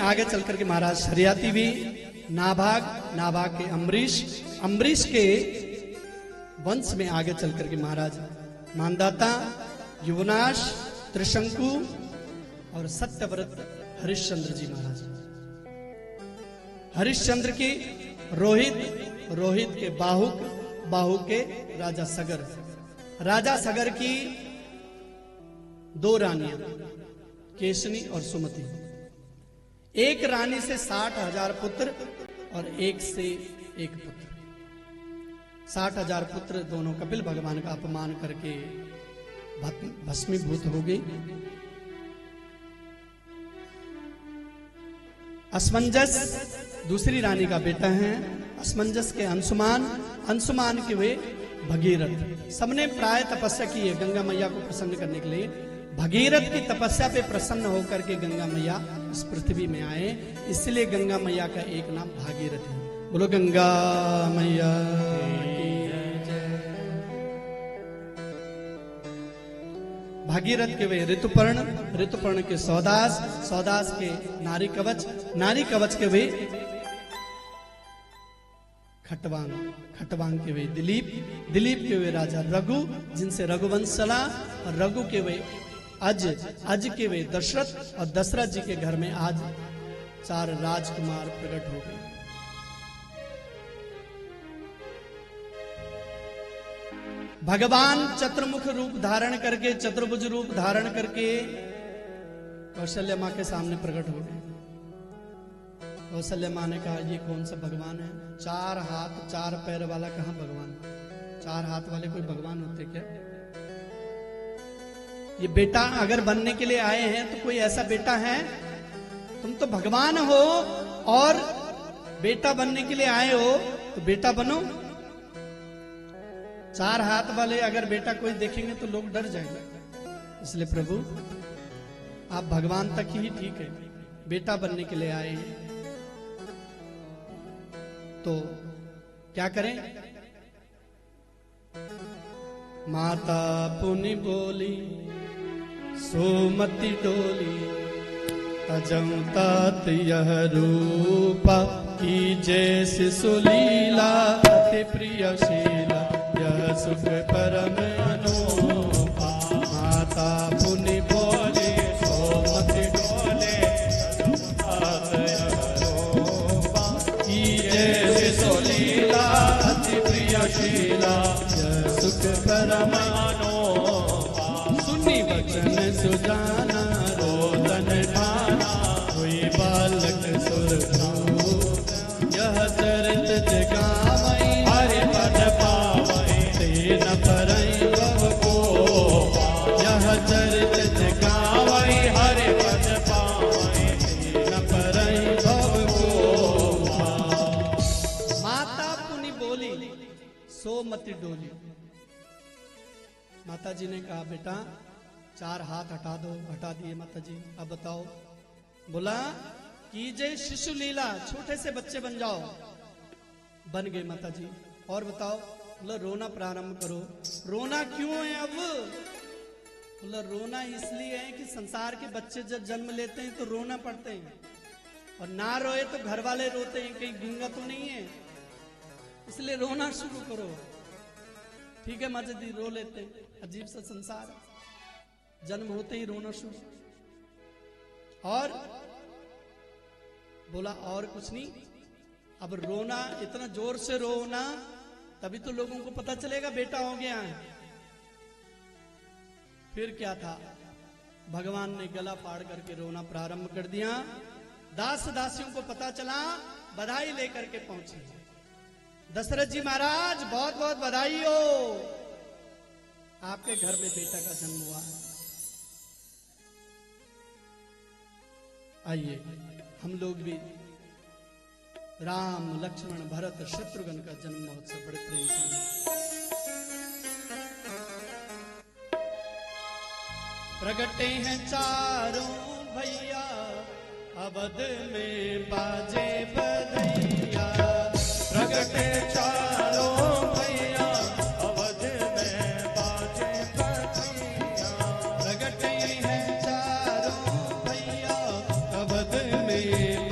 आगे चल करके महाराज शरियाती भी, नाभाग, नाभाग के अम्बरीश, अम्बरीश के वंश में आगे चल करके महाराज मानदाता, युवनाश, त्रिशंकु और सत्यव्रत हरिश्चंद्र जी महाराज। हरिश्चंद्र की रोहित, रोहित के बाहुक, बाहुक के राजा सगर, राजा सगर की 2 रानियां केशनी और सुमति। एक रानी से 60,000 पुत्र और एक से एक पुत्र। 60,000 पुत्र दोनों कपिल भगवान का अपमान करके भस्मीभूत हो गई। असमंजस दूसरी रानी का बेटा है। असमंजस के अंशुमान, अंशुमान के वे भगीरथ। सबने प्राय तपस्या की है गंगा मैया को प्रसन्न करने के लिए। भगीरथ की तपस्या पे प्रसन्न होकर के गंगा मैया इस पृथ्वी में आए, इसलिए गंगा मैया का एक नाम भागीरथ है। बोलो गंगा मैया की जय। भागीरथ के वे ऋतुपर्ण, ऋतुपर्ण के सौदास, सौदास के नारी कवच, नारी कवच के वे खटवांग, खटवांग के वे दिलीप, दिलीप के वे राजा रघु, जिनसे रघुवंश चला, और रघु के वे अज, अज के वे दशरथ, और दशरथ जी के घर में आज 4 राजकुमार प्रकट हो गए। भगवान चतुर्मुख रूप धारण करके, चतुर्भुज रूप धारण करके कौशल्या मां के सामने प्रकट हो गए। कौशल्या मां ने कहा ये कौन सा भगवान है? 4 हाथ 4 पैर वाला कहां भगवान? 4 हाथ वाले कोई भगवान होते क्या? ये बेटा अगर बनने के लिए आए हैं तो कोई ऐसा बेटा है? तुम तो भगवान हो और बेटा बनने के लिए आए हो तो बेटा बनो। 4 हाथ वाले अगर बेटा कोई देखेंगे तो लोग डर जाएंगे। इसलिए प्रभु आप भगवान तक ही ठीक है, बेटा बनने के लिए आए हैं तो क्या करें? माता पुनि बोली सोमति डोली, तजं तात यह रूपा की जैसे सुलीला, अति प्रियशीला यह सुख परम अनूपा। माता पुनि बोली सोमति डोले, तजं तात यह रूपा की जैसे सुलीला, अति प्रियशीला यह सुख परम अनूपा। सुनी वचन सुजाना रोदन ठाना, कोई बालक सुरभूत यह चरित जगावई, हरि पद पावई तेन परई भव को। यह चरित जगावई, हरि पद पावई तेन परई भव को। माता पुनि बोली सोमति डोली। माता जी ने कहा बेटा 4 हाथ हटा दो। हटा दिए माता जी। अब बताओ। बोला कीजिए शिशु लीला, छोटे से बच्चे बन जाओ। बन गए माता जी। और बताओ। बोला रोना प्रारंभ करो। रोना क्यों है अब? बोला रोना इसलिए है कि संसार के बच्चे जब जन्म लेते हैं तो रोना पड़ते हैं, और ना रोए तो घर वाले रोते हैं, कहीं गंगा तो नहीं है, इसलिए रोना शुरू करो। ठीक है माता जी, रो लेते हैं। अजीब सा संसार, जन्म होते ही रोना शुरू। और बोला और कुछ नहीं, अब रोना इतना जोर से रोना तभी तो लोगों को पता चलेगा बेटा हो गया है। फिर क्या था? भगवान ने गला फाड़ करके रोना प्रारंभ कर दिया। दास दासियों को पता चला, बधाई लेकर के पहुंचे। दशरथ जी महाराज बहुत बहुत बधाई हो, आपके घर में बेटा का जन्म हुआ है। आइए हम लोग भी राम लक्ष्मण भरत शत्रुघ्न का जन्म महोत्सव बड़े प्रेम से। प्रगटे हैं चारों भैया, अवध में बाजे बधैया। प्रगटे चारों भैया, अवध में बाजे बधैया। प्रगटे हैं चारों भैया, अवध में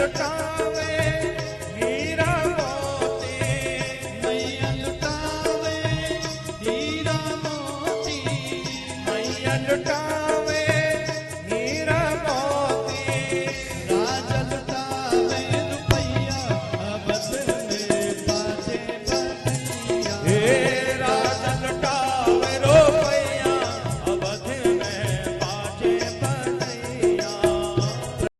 लुटा